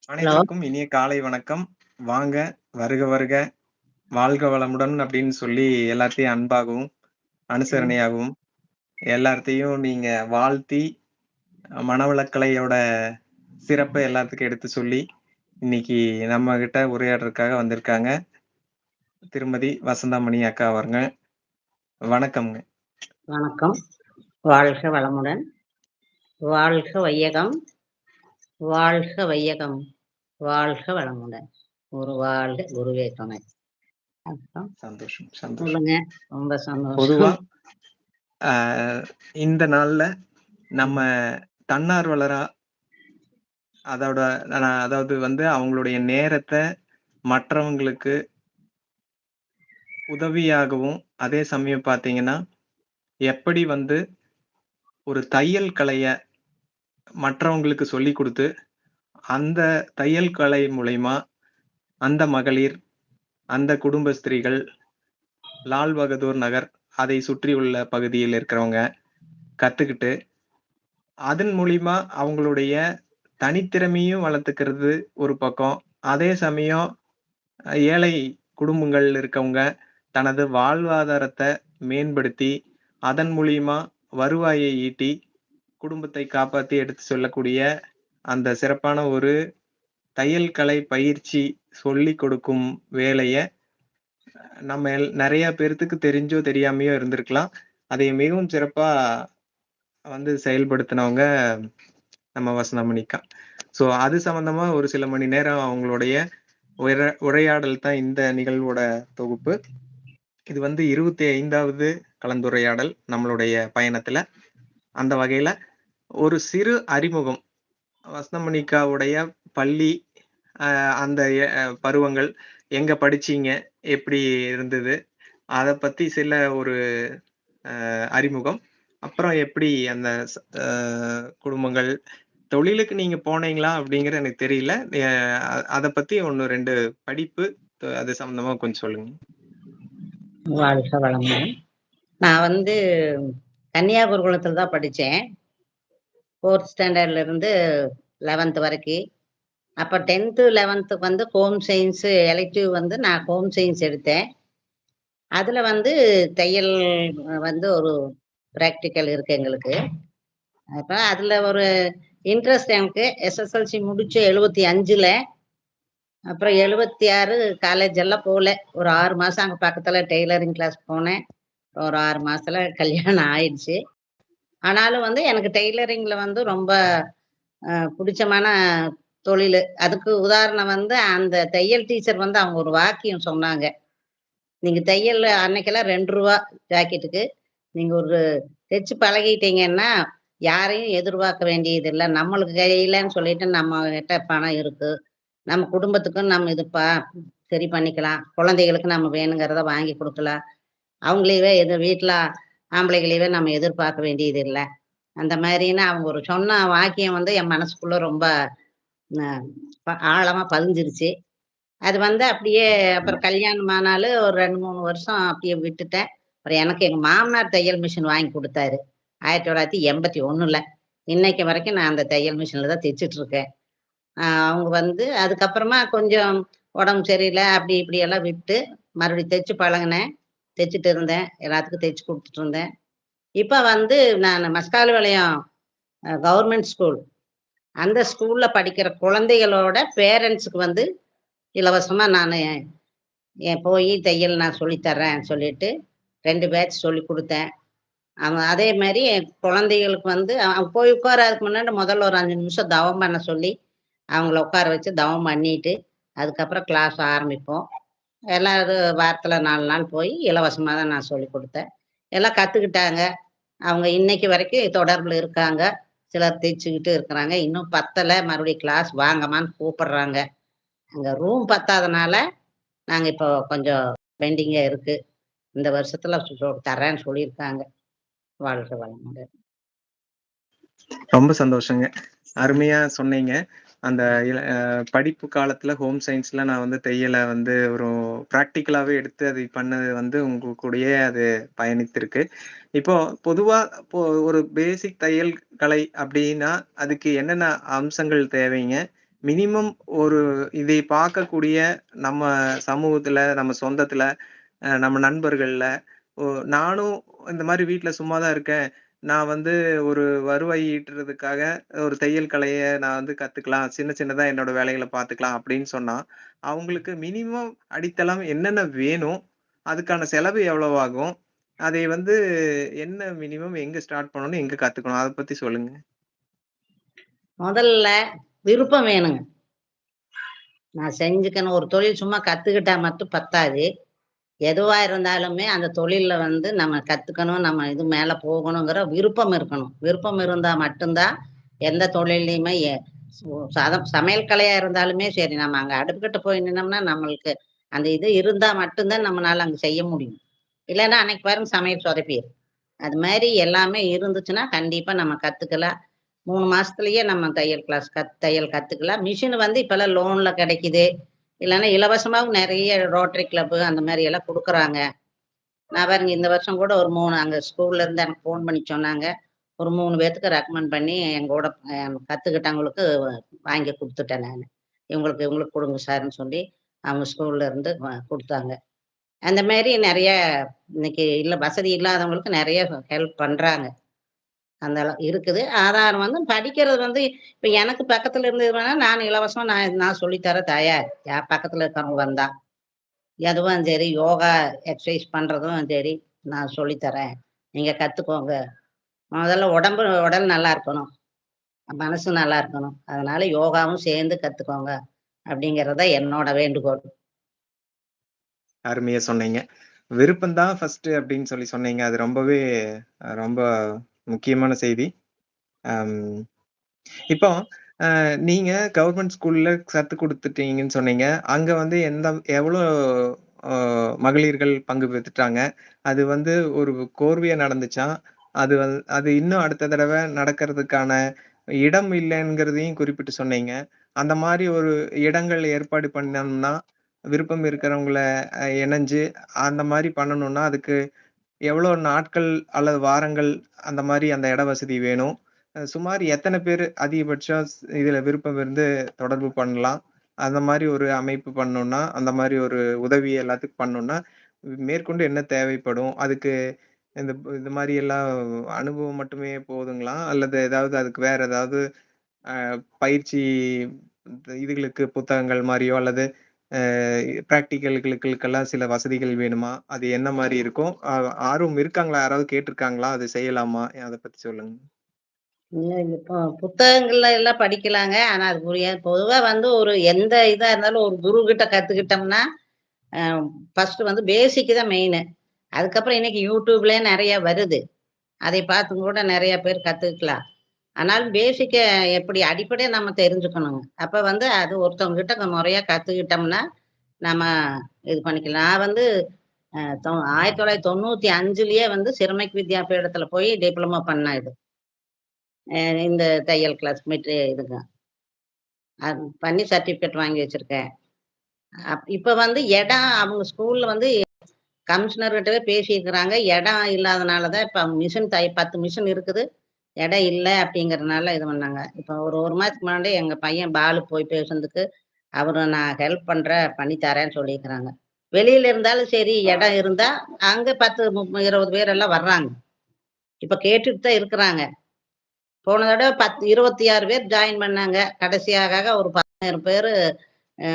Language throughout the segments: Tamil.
ஹலோ. அனைவருக்கும் இனிய காலை வணக்கம். வாங்க, வருக வருக, வாழ்க வளமுடன் அப்படின்னு சொல்லி எல்லாத்தையும் அன்பாகவும், ம். அனுசரணையாகவும் எல்லாத்தையும் நீங்க வாழ்த்தி, மனவளக்கலையோட சிறப்ப எல்லாத்துக்கும் எடுத்து சொல்லி, இன்னைக்கு நம்மகிட்ட உரையாடுறதுக்காக வந்திருக்காங்க. திருமதி வசந்தாமணி அக்கா அவருங்க. வணக்கம்ங்க. வணக்கம். வாழ்க வளமுடன். வாழ்க வையகம். வாழ்க வையகம். வாழ்க வளமுடன். குரு வாழ்க, குருவே துணை. அப்புறம் சந்தோஷம், சந்தோஷம். சொல்லுங்க. ரொம்ப பொதுவா சந்தோஷம். அ இந்த நாள்ல நம்ம தன்னார்வலரா அதோட அதாவது வந்து அவங்களுடைய நேரத்த மற்றவங்களுக்கு உதவியாகவும், அதே சமயம் பார்த்தீங்கன்னா, எப்படி வந்து ஒரு தையல் கலைய மற்றவங்களுக்கு சொல்லிக் குடுத்து, அந்த தையல் கலை மூலியமா அந்த மகளிர், அந்த குடும்ப ஸ்திரீகள், லால் பகதூர் நகர், அதை சுற்றியுள்ள பகுதியில் இருக்கிறவங்க கத்துக்கிட்டு, அதன் மூலியமா அவங்களுடைய தனித்திறமையும் வளர்த்துக்கிறது ஒரு பக்கம். அதே சமயம் ஏழை குடும்பங்கள் இருக்கவங்க தனது வாழ்வாதாரத்த மேம்படுத்தி, அதன் மூலியமா வருவாயை ஈட்டி, குடும்பத்தை காப்பாத்தி எடுத்து சொல்லக்கூடிய அந்த சிறப்பான ஒரு தையல் கலை பயிற்சி சொல்லிக் கொடுக்கும் வேலைய நம்ம நெறைய பேர்த்துக்கு தெரிஞ்சோ, தெரியாமயோ இருந்திருக்கலாம். அதை மிகவும் சிறப்பா வந்து செயல்படுத்தினவங்க நம்ம வசந்தமணிக்கா. ஸோ அது சம்மந்தமா ஒரு சில மணி நேரம் அவங்களுடைய உரையாடல் தான் இந்த நிகழ்வோட தொகுப்பு. இது வந்து 25வது கலந்துரையாடல் நம்மளுடைய பயணத்துல. அந்த வகையில ஒரு சிறு அறிமுகம். வசந்தமணிக்காவுடைய பள்ளி, அ அந்த பருவங்கள், எங்க படிச்சீங்க? எப்படி இருந்தது? அத பத்தி சில ஒரு அறிமுகம். அப்புறம் எப்படி அந்த ஸ் அ குடும்பங்கள், தொழிலுக்கு நீங்க போனீங்களா? அப்படிங்கிறது எனக்கு தெரியல. அ அத பத்தி 1, 2 படிப்பு, அது சம்மந்தமா கொஞ்சம் சொல்லுங்க. வாழ்க வளமுடன். நான் கன்னியாகுருகுலத்துல தான் படிச்சேன். 4த் ஸ்டாண்டர்ட்ல இருந்து 11த் வரைக்கும். அப்ப 10த், 11த்துக்கு ஹோம் சயின்ஸ் எலக்டிவ் நான் ஹோம் சயின்ஸ் எடுத்தேன். அதுல தையல் ஒரு பிராக்டிகல் இருக்கு எங்களுக்கு. அப்ப அதுல ஒரு இன்ட்ரெஸ்ட் எனக்கு. எஸ்எஸ்எல்சி முடிச்சு 75ல. அப்புறம் 76 காலேஜ் எல்லாம் போகல. ஒரு 6 மாசம் அங்க பக்கத்துல டெய்லரிங் கிளாஸ் போனேன். ஒரு 6 மாசத்துல கல்யாணம் ஆயிடுச்சு. ஆனாலும் எனக்கு டெய்லரிங்ல ரொம்ப புடிச்சமான தொழிலு. அதுக்கு உதாரணம் அந்த தையல் டீச்சர் அவங்க ஒரு வாக்கியம் சொன்னாங்க. "நீங்க தையல் அன்னைக்கெல்லாம் ரூ. 2 ஜாக்கெட்டுக்கு. நீங்க ஒரு தெச்சு பழகிட்டீங்கன்னா, யாரையும் எதிர்பார்க்க வேண்டியதில்ல. நம்மளுக்கு கையிலன்னு சொல்லிட்டு நம்மகிட்ட பணம் இருக்கு. நம்ம குடும்பத்துக்கும் நம்ம சரி பண்ணிக்கலாம். குழந்தைகளுக்கு நம்ம வேணுங்கிறத வாங்கி குடுக்கலாம். அவங்களையவே வீட்ல ஆம்பளைங்களையவே நம்ம எதிர்பார்க்க வேண்டியது இல்ல." அந்த மாரின்னு அவங்க ஒரு சொன்ன வாக்கியம் என் மனசுக்குள்ள ரொம்ப அ ஆழமா பதிஞ்சிருச்சு. அது அப்படியே அப்புறம் கல்யாணம் ஆனாலும் ஒரு 2, 3 வருஷம் அப்படியே விட்டுட்டேன். அப்புறம் எனக்கு எங்க மாமனார் தையல் மிஷின் வாங்கி குடுத்தாரு. 1981ல. இன்னைக்கு வரைக்கும் நான் அந்த தையல் மிஷின்ல தான் தெச்சுட்டு இருக்கேன். அவங்க அதுக்கப்புறமா கொஞ்சம் உடம்பு சரியில்ல, அப்படி இப்படி எல்லாம் விட்டு, மறுபடியும் தெச்சு பழகுனேன். தெச்சுட்டு இருந்தேன். எல்லாத்துக்கும் தெச்சு குடுத்துட்டு இருந்தேன். இப்ப நானு மஸ்காலிபாளையம் கவர்மெண்ட் ஸ்கூல். அந்த ஸ்கூல்ல படிக்கிற குழந்தைகளோட பேரண்ட்ஸ்க்கு இலவசமா நானு போயி தையல் நான் சொல்லி தர்றேன்னு சொல்லிட்டு 2 பேட்ச் சொல்லிக் குடுத்தேன். அதே மாரி என் குழந்தைகளுக்கு அவங்க போய் உட்கார்றதுக்கு முன்னாடி முதல்ல ஒரு 5 நிமிஷம் தவம் பண்ண சொல்லி, அவங்கள உட்கார வச்சு தவம் பண்ணிட்டு, அதுக்கப்புறம் கிளாஸ் ஆரம்பிப்போம். எல்லாரும் வாரத்துல 4 நாள் போய் இலவசமா தான் நான் சொல்லிக் குடுத்தேன். எல்லாம் கத்துக்கிட்டாங்க. அவங்க இன்னைக்கு வரைக்கும் தொடர்புல இருக்காங்க. சிலர் தைச்சுக்கிட்டு இருக்கிறாங்க. இன்னும் பத்தல, மறுபடியும் கிளாஸ் வாங்கம்மான்னு கூப்பிடுறாங்க. அங்க ரூம் பத்தாதனால, நாங்க இப்போ கொஞ்சம் பெண்டிங்கா இருக்கு. இந்த வருஷத்துல தர்றேன்னு சொல்லியிருக்காங்க. வாழ்க வளமுடன். ரொம்ப சந்தோஷங்க. அருமையா சொன்னீங்க. அந்த படிப்பு காலத்துல ஹோம் சயின்ஸ்ல நான் வந்து தையல வந்து ஒரு பிராக்டிகலாவே எடுத்து அதை பண்ணது வந்து உங்க கூடயே அது பயணித்திருக்கு. இப்போ பொதுவா ஒரு பேசிக் தையல் கலை அப்டின்னா, அதுக்கு என்னென்ன அம்சங்கள் தேவைங்க? மினிமம் ஒரு இதை பார்க்கக்கூடிய நம்ம சமூகத்துல, நம்ம சொந்தத்துல, நம்ம நண்பர்கள்ல, ஓ நானும் இந்த மாரி வீட்ல சும்மா தான் இருக்கேன். நான் வந்து ஒரு வருவாய் ஈட்டுறதுக்காக ஒரு தையல் கலைய நான் வந்து கத்துக்கலாம். சின்ன சின்னதா என்னோட வேலைகள பார்த்துக்கலாம் அப்படின்னு சொன்னா, அவங்களுக்கு மினிமம் அடித்தளம் என்னென்ன வேணும்? அதுக்கான செலவு எவ்வளவு ஆகும்? அதை வந்து என்ன மினிமம் எங்க ஸ்டார்ட் பண்ணணும்? எங்க கத்துக்கணும்? அத பத்தி சொல்லுங்க. முதல்ல விருப்பம் வேணுங்க. நான் செஞ்சுக்கணும். ஒரு தொழில் சும்மா கத்துக்கிட்டா மட்டும் பத்தாது. எதுவா இருந்தாலுமே அந்த தொழில்ல வந்து நம்ம கத்துக்கணும், நம்ம இது மேல போகணுங்கிற விருப்பம் இருக்கணும். விருப்பம் இருந்தா மட்டும் தான் எந்த தொழில்லயுமே சமையல் கலையா இருந்தாலுமே சரி, நம்ம அங்க அடுப்புகிட்ட போய் நின்னோம்னா, நம்மளுக்கு அந்த இது இருந்தா மட்டும் தான் நம்மனால அங்க செய்ய முடியும். இல்லன்னா அன்னைக்கு பாருங்க சமையல் சொதப்பிரும். அது மாரி எல்லாமே இருந்துச்சுன்னா, கண்டிப்பா நம்ம கத்துக்கலாம். 3 மாசத்துலயே நம்ம தையல் கிளாஸ் தையல் கத்துக்கலாம். மிஷின் வந்து இப்பல்லாம் லோன்ல கிடைக்குது. இல்லன்னா இலவசமாவும் நெறைய ரோட்டரி கிளப் அந்த மாரி எல்லாம் குடுக்குறாங்க. நான் பாருங்க இந்த வருஷம் கூட ஒரு 3 அங்க ஸ்கூல்ல இருந்து எனக்கு ஃபோன் பண்ணி சொன்னாங்க. ஒரு 3 பேத்துக்கு ரெக்கமெண்ட் பண்ணி எங்கூட கத்துக்கிட்டவங்களுக்கு வாங்கி குடுத்துட்டேன் நானு. இவங்களுக்கு இவங்களுக்கு குடுங்க சார்ன்னு சொல்லி, அவங்க ஸ்கூல்ல இருந்து குடுத்தாங்க. அந்த மாரி நெறைய இன்னைக்கு இல்ல வசதி இல்லாதவங்களுக்கு நெறைய ஹெல்ப் பண்றாங்க. அந்த இருக்குது. ஆதாரம் வந்து படிக்கிறது வந்து இப்ப எனக்கு பக்கத்துல இருந்ததுனா, நான் இலவசமா நான் சொல்லி தர தயார். யார் பக்கத்துல இருக்கிறவங்க வந்தா. அதுவும் சரி, யோகா எக்சர்சைஸ் பண்றதும் சரி, நான் சொல்லி தரேன். நீங்க கத்துக்கோங்க. முதல்ல உடல் நல்லா இருக்கணும். மனசு நல்லா இருக்கணும். அதனால யோகாவும் சேர்ந்து கத்துக்கோங்க. அப்படிங்கிறது தான் என்னோட வேண்டுகோள். அருமையா சொன்னீங்க. விருப்பம் தான் ஃபர்ஸ்ட்டு அப்படின்னு சொல்லி சொன்னீங்க. அது ரொம்பவே ரொம்ப முக்கியமான செய்தி. அம் இப்போ நீங்க கவர்மெண்ட் ஸ்கூல்ல கத்துக் குடுத்துட்டீங்கன்னு சொன்னீங்க. அங்க வந்து எவ்வளோ அ மகளிர்கள் பங்கு பெத்துட்டாங்க? அது வந்து ஒரு கோர்வையா நடந்துச்சா? அது இன்னும் அடுத்த தடவ நடக்கிறதுக்கான இடம் இல்லங்கிறதையும் குறிப்பிட்டு சொன்னீங்க. அந்த மாரி ஒரு இடங்கள் ஏற்பாடு பண்ணோம்னா, விருப்பம் இருக்கிறவங்கள இணஞ்சு அந்த மாரி பண்ணணும்னா, அதுக்கு எவ்வளோ நாட்கள் அல்லது வாரங்கள் அந்த மாரி அந்த இட வசதி வேணும்? சுமார் எத்தன பேரு அதிகபட்சம் இதுல விருப்பம் இருந்து தொடர்பு பண்ணலாம்? அந்த மாரி ஒரு அமைப்பு பண்ணணும்னா, அந்த மாரி ஒரு உதவி எல்லாத்துக்கும் பண்ணணும்னா, மேற்கொண்டு என்ன தேவைப்படும்? அதுக்கு இந்த மாரி எல்லாம் அனுபவம் மட்டுமே போதுங்களா? அல்லது ஏதாவது அதுக்கு வேற ஏதாவது அ பயிற்சி இதுகளுக்கு புத்தகங்கள் மாரியோ அல்லது அ பிராக்டிகல்களுக்கெல்லாம் சில வசதிகள் வேணுமா? அது என்ன மாரி இருக்கும்? ஆர்வம் இருக்காங்களா? யாராவது கேட்டுருக்காங்களா? அது செய்யலாமா? அத பத்தி சொல்லுங்க. இல்ல இப்போ புத்தகங்கள்ல எல்லாம் படிக்கலாங்க. ஆனா அது புரியாது. பொதுவா வந்து ஒரு எந்த இதா இருந்தாலும் ஒரு குரு கிட்ட கத்துக்கிட்டோம்னா, அ ஃபர்ஸ்ட்டு வந்து பேசிக் தான் மெயினு. அதுக்கப்புறம் இன்னைக்கு YouTubeலயே நெறைய வருது. அதை பார்த்து கூட நெறைய பேர் கத்துக்கலாம். ஆனாலும் பேசிக்க எப்படி அடிப்படைய நம்ம தெரிஞ்சுக்கணுங்க. அப்ப வந்து அது ஒருத்தவங்க கிட்ட முறையா கத்துக்கிட்டோம்னா, நம்ம இது பண்ணிக்கலாம். நான் வந்து அ தொ 1995லயே வந்து சிரமிக் வித்யாபீடத்துல போய் டிப்ளமோ பண்ணேன் இது. இந்த தையல் கிளாஸ் இதுங்க. அது பண்ணி சர்டிஃபிகேட் வாங்கி வச்சிருக்கேன். இப்ப வந்து அவங்க ஸ்கூல்ல வந்து கமிஷனர் கிட்டவே பேசியிருக்கிறாங்க. இடம் இல்லாதனால தான் இப்ப மிஷின் 10 மிஷின் இருக்குது. இடம் இல்ல அப்படிங்கிறனால இது பண்ணாங்க. இப்ப ஒரு 1 மாசத்துக்கு முன்னாடி எங்க பையன் பாலு போய் பேசுனதுக்கு, அவரு நான் ஹெல்ப் பண்றேன், பண்ணி தரேன்னு சொல்லியிருக்கிறாங்க. வெளியில இருந்தாலும் சரி, இடம் இருந்தா அங்க 10, 20 பேர் எல்லாம் வர்றாங்க. இப்ப கேட்டுட்டு தான் இருக்கிறாங்க. போன தடவ 26 பேர் ஜாயின் பண்ணாங்க. கடைசியாக ஒரு 17 பேரு அ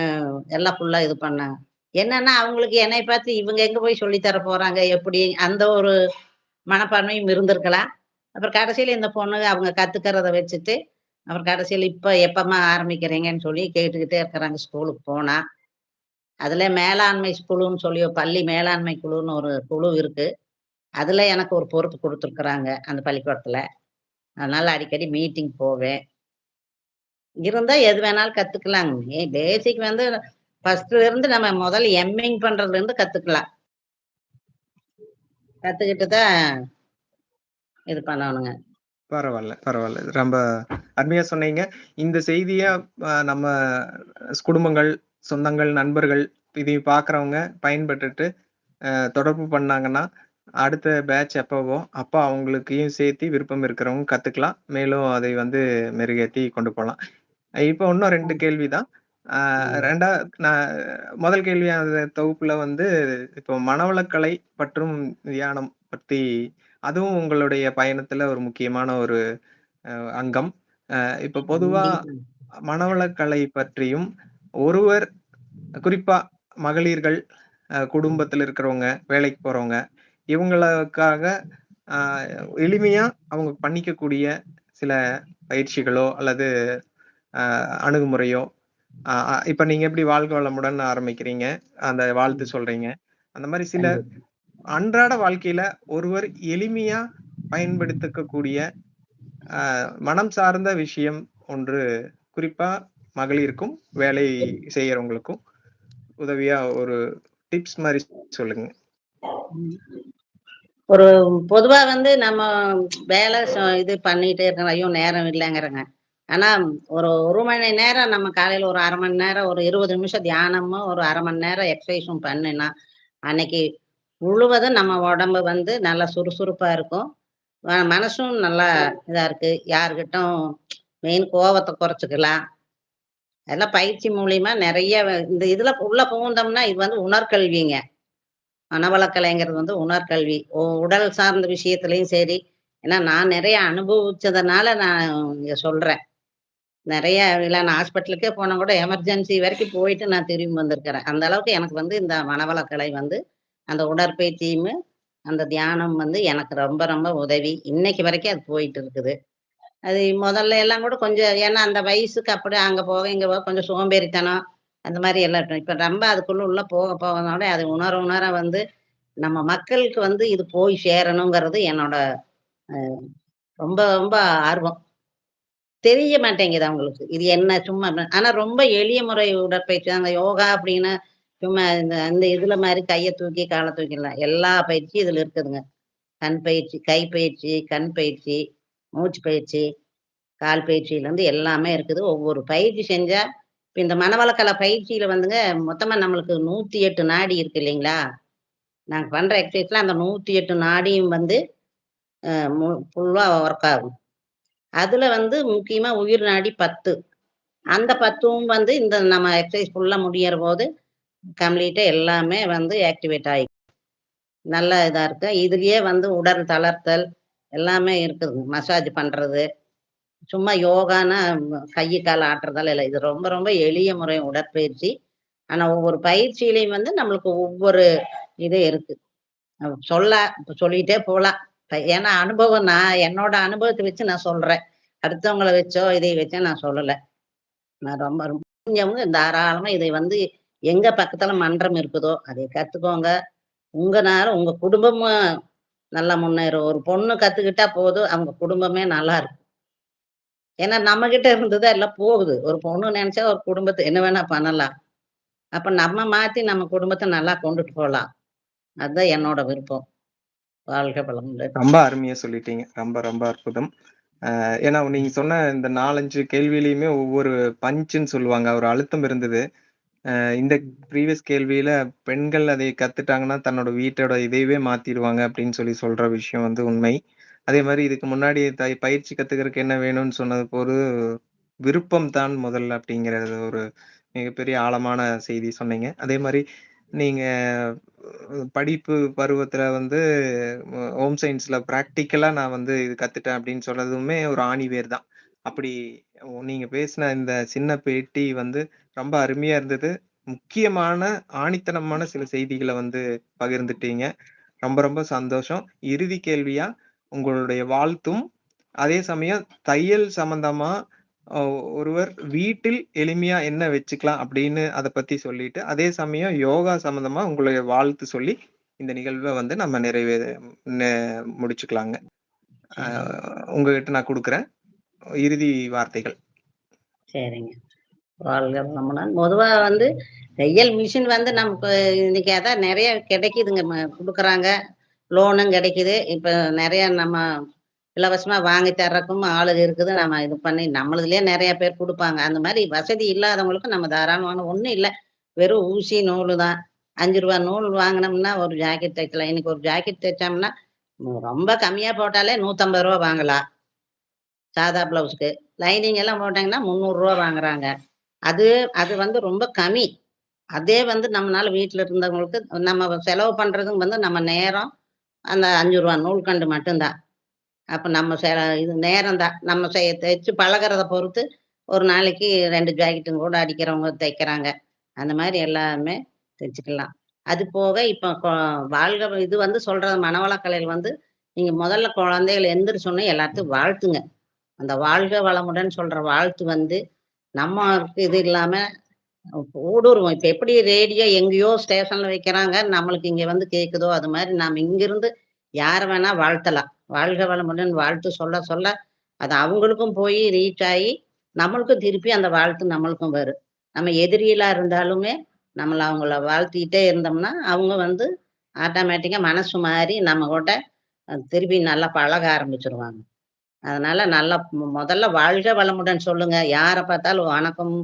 எல்லாம் ஃபுல்லா இது பண்ணாங்க. என்னன்னா, அவங்களுக்கு என்னைய பார்த்து இவங்க எங்க போய் சொல்லி தர போறாங்க? எப்படி? அந்த ஒரு மனப்பான்மையும் இருந்திருக்கலாம். அப்புறம் கடைசியில இந்த பொண்ணு அவங்க கத்துக்கிறத வச்சுட்டு, அப்புறம் கடைசியில இப்ப எப்பம்மா ஆரம்பிக்கிறீங்கன்னு சொல்லி கேட்டுக்கிட்டே இருக்கிறாங்க ஸ்கூலுக்கு போனா. அதுல மேலாண்மை குழுன்னு சொல்லி பள்ளி மேலாண்மை குழுன்னு ஒரு குழு இருக்கு. அதுல எனக்கு ஒரு பொறுப்பு குடுத்துருக்குறாங்க, அந்த பள்ளிக்கூடத்துல. அதனால அடிக்கடி மீட்டிங் போவேன். இருந்தா எது வேணாலும் கத்துக்கலாங்க. பேசிக் வந்து ஃபர்ஸ்ட்ல இருந்து நம்ம முதல்ல எம்மிங் பண்றதுலருந்து கத்துக்கலாம். கத்துக்கிட்டு தான் இது பண்ணணுங்க. பரவால்ல, பரவால்ல. ரொம்ப அருமையா சொன்னீங்க. இந்த செய்திய நம்ம குடும்பங்கள், சொந்தங்கள், நண்பர்கள் இதை பார்க்குறவங்க பயன்பட்டுட்டு தொடர்பு பண்ணாங்கன்னா, அடுத்த பேட்ச் எப்பவோ, அப்ப அவங்களுக்கையும் சேர்த்து விருப்பம் இருக்கிறவங்க கத்துக்கலாம். மேலும் அதை வந்து மெருகேத்தி கொண்டு போலாம். இப்ப இன்னும் 2 கேள்விதான். ஆ ம். 2 நான் முதல் கேள்வியான தொகுப்புல வந்து இப்போ மனவளக்கலை மற்றும் தியானம் பத்தி அதுவும் உங்களுடைய பயணத்துல ஒரு முக்கியமான ஒரு அங்கம். இப்ப பொதுவா கண்டிப்பா. மனவளக்கலை பற்றியும், ஒருவர் குறிப்பா மகளிர்கள், குடும்பத்துல இருக்கிறவங்க, வேலைக்கு போறவங்க, இவங்களுக்காக அ எளிமையா அவங்க பண்ணிக்கக்கூடிய சில பயிற்சிகளோ அல்லது அணுகுமுறையோ, அ அ இப்ப நீங்க எப்படி வாழ்க வளமுடன் ஆரம்பிக்கிறீங்க, அந்த வாழ்த்து ம். சொல்றீங்க. அந்த மாரி சில கண்டிப்பா. அன்றாட வாழ்க்கையில ஒருவர் எளிமையா பயன்படுத்தக்கூடிய மனம் சார்ந்த விஷயம் ஒன்று குறிப்பா மகளிருக்கும், வேலை செய்யறவங்களுக்கும் உதவியா ஒரு டிப்ஸ் மாரி சொல்லுங்க. ம். ஒரு பொதுவா வந்து நம்ம வேலை இது பண்ணிட்டே இருக்கோம். ஐயோ! நேரம் இல்லங்கிறங்க. ஆனா, ஒரு 1 மணி நேரம் நம்ம காலையில ஒரு 1/2 மணி நேரம், ஒரு 20 நிமிஷம் தியானமும், ஒரு 1/2 மணி நேரம் எக்சர்சைஸும் பண்ணுனா, அன்னைக்கு முழுவதும் நம்ம உடம்பு வந்து நல்லா சுறுசுறுப்பா இருக்கும். மனசும் நல்லா இதா இருக்கு. யார்கிட்டும் மெயின் கோவத்த குறைச்சுக்கலாம். அதெல்லாம் பயிற்சி மூலியமா நெறைய இந்த இதுல உள்ள புகுந்தோம்னா, இது வந்து உணர்கல்விங்க. மனவளக்கலைங்கிறது வந்து உணர்கல்வி. உடல் சார்ந்த விஷயத்திலயும் சரி, ஏன்னா நான் நெறைய அனுபவிச்சதுனால நான் இங்க சொல்றேன். நெறைய இல்ல நான் ஹாஸ்பிட்டலுக்கே போனா கூட எமர்ஜென்சி வரைக்கும் போயிட்டு நான் திரும்பி வந்திருக்கிறேன். அந்த அளவுக்கு எனக்கு வந்து இந்த மனவளக்கலை வந்து, அந்த உடற்பயிற்சியும், அந்த தியானம் வந்து எனக்கு ரொம்ப ரொம்ப உதவி. இன்னைக்கு வரைக்கும் அது போயிட்டு இருக்குது. அது முதல்ல எல்லாம் கூட கொஞ்சம் ஏன்னா அந்த வயசுக்கு அப்படி அங்க போக, இங்க போக கொஞ்சம் சோம்பேறித்தனம், அந்த மாரி எல்லாம் இருக்கும். இப்ப ரொம்ப அதுக்குள்ள உள்ள போக போகனோட அது உணர உணர வந்து நம்ம மக்களுக்கு வந்து இது போய் சேரணுங்கிறது என்னோட அ ரொம்ப ரொம்ப ஆர்வம். தெரிய மாட்டேங்குது அவங்களுக்கு. இது என்ன சும்மா ஆனா ரொம்ப எளிய முறை உடற்பயிற்சி அந்த யோகா அப்படின்னு சும்மா இந்த இந்த இதுல மாரி கைய தூக்கி, கால தூக்கிலாம். எல்லா பயிற்சியும் இதுல இருக்குதுங்க. கண் பயிற்சி, கை பயிற்சி, கண் பயிற்சி, மூச்சு பயிற்சி, கால் பயிற்சியிலருந்து எல்லாமே இருக்குது. ஒவ்வொரு பயிற்சி செஞ்சா இப்ப இந்த மனவளக்கல பயிற்சியில வந்துங்க மொத்தமா நம்மளுக்கு 108 நாடி இருக்கு இல்லைங்களா? நாங்க பண்ற எக்சர்சைஸ்ல அந்த 108 நாடியும் வந்து அ மு ஃபுல்லா ஒர்க் ஆகும். அதுல வந்து முக்கியமா உயிர் நாடி 10. அந்த 10ம் வந்து இந்த நம்ம எக்சர்சைஸ் ஃபுல்லா முடியறபோது கம்ப்ளீட்டா எல்லாமே வந்து ஆக்டிவேட் நல்ல இதா இருக்கு. இதுலயே வந்து உடல் தளர்த்தல் எல்லாமே இருக்குதுங்க. மசாஜ் பண்றது. சும்மா யோகான்னா கை, கால் ஆட்டுறதால இல்ல. இது ரொம்ப ரொம்ப எளிய முறை உடற்பயிற்சி. ஆனா ஒவ்வொரு பயிற்சியிலயும் வந்து நம்மளுக்கு ஒவ்வொரு இது இருக்கு. இப்ப சொல்லிட்டே போலாம். ஏன்னா அனுபவம் நான் என்னோட அனுபவத்த வச்சு நான் சொல்றேன். அடுத்தவங்கள வச்சோ, இதை வச்சோ நான் சொல்லல. நான் ரொம்ப ரொம்ப முடிஞ்சவங்க தாராளமா இதை வந்து எங்க பக்கத்துல மன்றம் இருக்குதோ, அதை கத்துக்கோங்க. உங்கனால உங்க குடும்பமும் நல்லா முன்னேறும். ஒரு பொண்ணு கத்துக்கிட்டா போதும், அவங்க குடும்பமே நல்லா இருக்கும். ஏன்னா நம்மகிட்ட இருந்து தான் எல்லாம் போகுது. ஒரு பொண்ணு நெனச்சா ஒரு குடும்பத்த என்ன வேணா பண்ணலாம். அப்ப நம்ம மாத்தி நம்ம குடும்பத்த நல்லா கொண்டுட்டு போலாம். அதுதான் என்னோட விருப்பம். வாழ்க வளமுடன். ரொம்ப அருமையா சொல்லிட்டீங்க. ரொம்ப ரொம்ப அற்புதம். ஏன்னா நீங்க சொன்ன இந்த 4, 5 கேள்வியிலயுமே ஒவ்வொரு பஞ்சுன்னு சொல்லுவாங்க. ஒரு அழுத்தம் இருந்தது. இந்த ப்ரீவியஸ் கேள்வியில பெண்கள் அதை கத்துட்டாங்கன்னா, தன்னோட வீட்டோட இதையவே மாத்திருவாங்க அப்படின்னு சொல்ற விஷயம் வந்து உண்மை. அதே மாரி இதுக்கு முன்னாடி பயிற்சி கத்துக்கிறதுக்கு என்ன வேணும்னு சொன்னது போது, விருப்பம் தான் முதல் அப்படிங்கிறது ஒரு மிகப்பெரிய ஆழமான செய்தி சொன்னீங்க. அதே மாரி நீங்க படிப்பு பருவத்துல வந்து ஹோம் சயன்ஸ்ல பிராக்டிகலா நான் வந்து இது கத்துட்டேன் அப்படின்னு சொன்னதுமே ஒரு ஆணிவேர் தான். அப்படி நீங்க பேசின இந்த சின்ன பேட்டி வந்து ரொம்ப அருமையா இருந்தது. முக்கியமான, ஆணித்தனமான சில செய்திகள வந்து பகிர்ந்துட்டீங்க. ரொம்ப ரொம்ப சந்தோஷம். இறுதி கேள்வியா உங்களுடைய வாழ்த்தும், அதே சமயம் தையல் சம்பந்தமா அ ஒருவர் வீட்டில் எளிமையா என்ன வச்சுக்கலாம் அப்படின்னு அத பத்தி சொல்லிட்டு, அதே சமயம் யோகா சம்பந்தமா உங்களுடைய வாழ்த்து சொல்லி, இந்த நிகழ்வ வந்து நம்ம நெ முடிச்சுக்கலாங்க. அ சரிங்க, உங்ககிட்ட நான் குடுக்குறேன். இறுதி வார்த்தைகள். சரிங்க. வாழ்க வளமுடன். பொதுவா வந்து தையல் மிஷின் வந்து நமக்கு இன்னைக்கு அதான் நெறைய கிடைக்குதுங்க. குடுக்குறாங்க. லோனும் கிடைக்குது. இப்ப நெறைய நம்ம இலவசமா வாங்கி தர்றதுக்கும் ஆளுக இருக்குது. நம்ம இது பண்ணி நம்மளுதுலயே நெறைய பேர் குடுப்பாங்க. அந்த மாரி வசதி இல்லாதவங்களுக்கு நம்ம தாராளமான ஒண்ணும் இல்ல. வெறும் ஊசி, நூலு தான். ரூ. 5 நூல் வாங்குனோம்னா ஒரு ஜாக்கெட் தைக்கலாம். இன்னைக்கு ஒரு ஜாக்கெட் தைச்சோம்னா, ரொம்ப கம்மியா போட்டாலே ரூ. 150 வாங்கலாம். சாதா ப்ளவுஸ்க்கு. லைனிங் எல்லாம் போட்டாங்கன்னா ரூ. 300 வாங்குறாங்க. அது அது வந்து ரொம்ப கம்மி. அதே வந்து நம்மனால வீட்ல இருந்தவங்களுக்கு நம்ம செலவு பண்றதும் வந்து நம்ம நேரம், அந்த ரூ. 5 நூல்கண்டு மட்டும் தான். அப்ப நம்ம இது நேரம் தான். நம்ம தைச்சு பழகுறத பொறுத்து, ஒரு நாளைக்கு 2 ஜாக்கெட்டும் கூட அடிக்கிறவங்க தைக்கிறாங்க. அந்த மாரி எல்லாமே தைச்சுக்கலாம். அது போக இப்ப வாழ்க இது வந்து சொல்றது மனவளக்கலையில வந்து, நீங்க முதல்ல குழந்தைகள எந்திரிச்சோனே எல்லாத்தையும் வாழ்த்துங்க. அந்த வாழ்க வளமுடன் சொல்ற வாழ்த்து வந்து, நம்மக்கு இது இல்லாம ஊடுருவும். இப்ப எப்படி ரேடியோ எங்கேயோ ஸ்டேஷன்ல வைக்கிறாங்க, நம்மளுக்கு இங்க வந்து கேட்குதோ, அது மாரி நாம இங்கிருந்து யார வேணா வாழ்த்தலாம். வாழ்க வளமுடன் வாழ்த்து சொல்ல சொல்ல, அது அவங்களுக்கும் போய் ரீச் ஆயி, நம்மளுக்கும் திருப்பி அந்த வாழ்த்து நம்மளுக்கும் வரும். நம்ம எதிரிகளா இருந்தாலுமே, நம்மள அவங்கள வாழ்த்திட்டே இருந்தோம்னா, அவங்க வந்து ஆட்டோமேட்டிக்கா மனசு மாறி நம்ம கூட திருப்பி நல்லா பழக ஆரம்பிச்சுருவாங்க. அதனால நல்லா முதல்ல வாழ்க வளமுடன் சொல்லுங்க. யார பார்த்தாலும் வணக்கம்,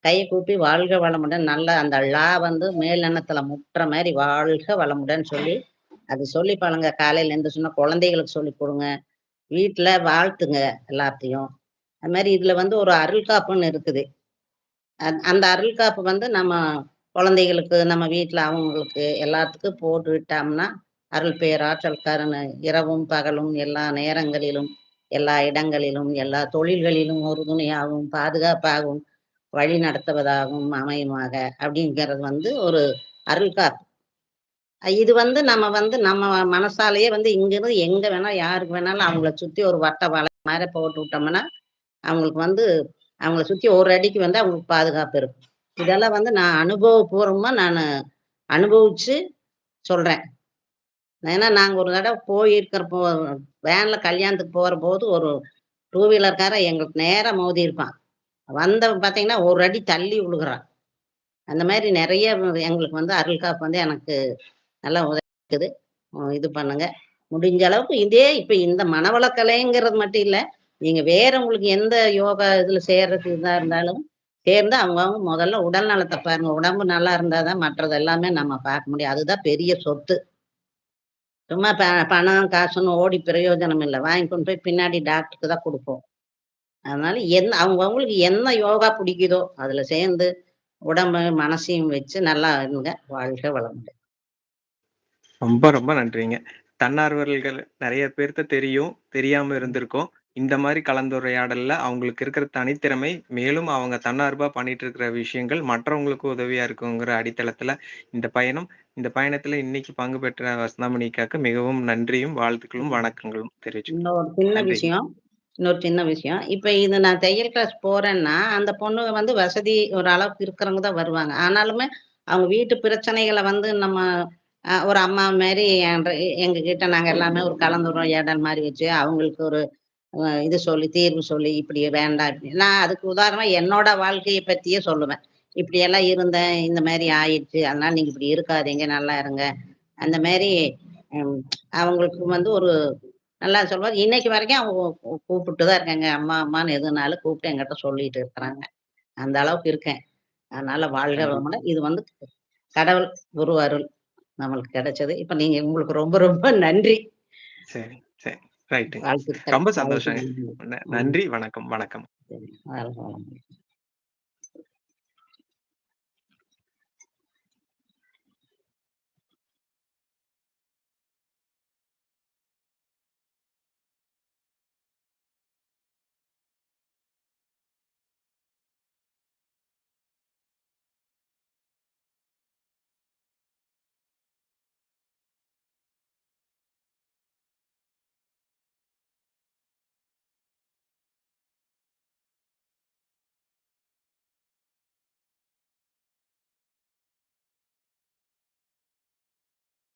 கை கூப்பி வாழ்க வளமுடன் நல்லா அந்த வந்து மேல் எண்ணத்துல முட்டுற மாரி வாழ்க வளமுடன் சொல்லி, அது சொல்லி பழங்க. காலையில எந்திரிச்சோன குழந்தைகளுக்கு சொல்லிக் குடுங்க. வீட்ல வாழ்த்துங்க எல்லாத்தையும். அது மாரி இதுல வந்து ஒரு அருள் காப்புன்னு இருக்குது. அந்த அருள் காப்பு வந்து நம்ம குழந்தைகளுக்கு, நம்ம வீட்ல அவங்களுக்கு எல்லாத்துக்கும் போட்டு விட்டோம்னா, அருள் பேராற்றல் கருணை இரவும், பகலும் எல்லா நேரங்களிலும், எல்லா இடங்களிலும், எல்லா தொழில்களிலும் உறுதுணையாகவும், பாதுகாப்பாகவும், வழி நடத்துவதாகவும் அமையுமாக அப்படிங்கிறது வந்து ஒரு அருள் காப்பு. இது வந்து நம்ம வந்து நம்ம மனசாலேயே வந்து இங்கிருந்து எங்க வேணா, யாருக்கு வேணாலும் அவங்கள சுத்தி ஒரு வட்ட வலை மாரி போட்டு விட்டோம்னா, அவங்களுக்கு வந்து அவங்கள சுத்தி ஒரு அடிக்கு வந்து அவங்களுக்கு பாதுகாப்பு இருக்கும். இதெல்லாம் வந்து நான் அனுபவபூர்வமா அனுபவிச்சு சொல்றேன். ஏன்னா நாங்க ஒரு தடவ போயிருக்கிறப்போ வேன்ல கல்யாணத்துக்கு போறபோது ஒரு டூ வீலர்காரன் எங்களுக்கு நேரா மோதியிருப்பான். வந்தவன் பார்த்தீங்கன்னா, ஒரு அடி தள்ளி விழுகுறான். அந்த மாரி நெறைய எங்களுக்கு வந்து அருள் காப்பு வந்து எனக்கு நல்லா உதவிக்குது. இது பண்ணுங்க. முடிஞ்ச அளவுக்கு இதே இப்ப இந்த மனவளக்கலைங்கிறது மட்டும் இல்ல. நீங்க வேற உங்களுக்கு எந்த யோகா இதுல சேர்றதுக்கு இதா இருந்தாலும், சேர்ந்து அவங்கவங்க முதல்ல உடல் நலத்த பாருங்க. உடம்பு நல்லா இருந்தா தான் மற்றது எல்லாமே நம்ம பார்க்க முடியும். அதுதான் பெரிய சொத்து. சும்மா பணம், காசுன்னு ஓடி பிரயோஜனம் இல்ல. வாங்கி கொண்டு போய் பின்னாடி டாக்டருக்கு தான் குடுப்போம். அதனால அவங்கவங்களுக்கு என்ன யோகா பிடிக்குதோ, அதுல சேர்ந்து உடம்பு, மனசையும் வச்சு நல்லா இருங்க. வாழ்க வளமுடன். ரொம்ப ரொம்ப நன்றிங்க. தன்னார்வலர்கள் நெறைய பேர்த்த தெரியும், தெரியாம இருந்திருக்கும். இந்த மாரி கலந்துரையாடல்ல அவங்களுக்கு இருக்கிற தனித்திறமை, மேலும் அவங்க தன்னார்வா பண்ணிட்டு இருக்கிற விஷயங்கள் மற்றவங்களுக்கு உதவியா இருக்குங்கிற அடித்தளத்துல இந்த பயணத்துல இன்னைக்கு பங்கு பெற்ற வசந்தாமணிக்காக மிகவும் நன்றியும், வாழ்த்துக்களும், வணக்கங்களும் தெரிவிச்சுக்கிறேன். இன்னொரு சின்ன நன்றிங்க. விஷயம் இன்னொரு சின்ன விஷயம். இப்ப இது நான் தையல் கிளாஸ் போறேன்னா, அந்த பொண்ணுங்க வந்து வசதி ஒரு அளவுக்கு இருக்கிறவங்க தான் வருவாங்க. ஆனாலுமே அவங்க வீட்டு பிரச்சனைகள வந்து நம்ம ஒரு அம்மா மாரி எங்ககிட்ட நாங்க எல்லாமே ஒரு கலந்துரையாடல் மாரி வச்சு, அவங்களுக்கு ஒரு இது சொல்லி, தீர்வு சொல்லி, இப்படி வேண்டாம் இப்படி நான் அதுக்கு உதாரணமா என்னோட வாழ்க்கைய பத்தியே சொல்லுவேன். இப்படியெல்லாம் இருந்தேன், இந்த மாரி ஆயிடுச்சு. அதனால நீங்க இப்படி இருக்காதீங்க, நல்லா இருங்க. அந்த மாரி ம் அவங்களுக்கு வந்து ஒரு நல்லா சொல்லுவாரு. இன்னைக்கு வரைக்கும் அவங்க கூப்பிட்டு தான் இருக்காங்க. அம்மா, அம்மான்னு எதுனாலும் கூப்பிட்டு என்கிட்ட சொல்லிட்டு இருக்கிறாங்க. அந்த அளவுக்கு இருக்கேன். அதனால வாழ்க கண்டிப்பா. வளமுடன். இது வந்து கடவுள், குரு அருள் நம்மளுக்கு கிடைச்சது. இப்ப நீங்க உங்களுக்கு ரொம்ப ரொம்ப நன்றி. சரி, சரி. ரைட்டுங்க. வாழ்த்துக்கள். ரொம்ப வாழ்க சந்தோஷங்க. வளமுடன். ம். நன்றி. வணக்கம், வணக்கம். சரி. வாழ்க வளமுடன்.